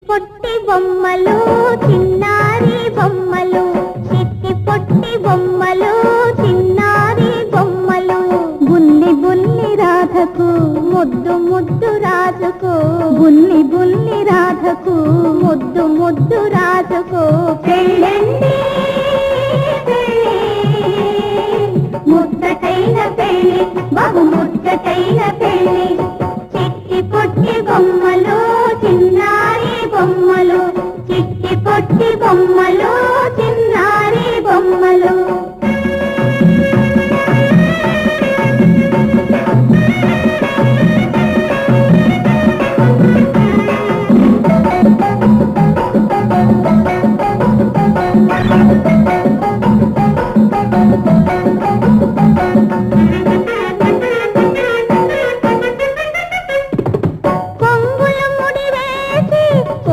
పొట్టి బొమ్మలు చిన్నారి బొమ్మలు, చిట్టి పొట్టి బొమ్మలు చిన్నారి బొమ్మలు. బుల్లి బుల్లి రాధకు ముద్దు ముద్దు రాజుకు, బుల్లి బుల్లి రాధకు ముద్దు ముద్దు రాజుకు పెళ్ళండి ముద్దటైన పెళ్ళి, బహు ముద్దటైన పెళ్ళి. చిట్టి పొట్టి బొమ్మలు చిన్నారి బొమ్మలు, చిట్టి పొట్టి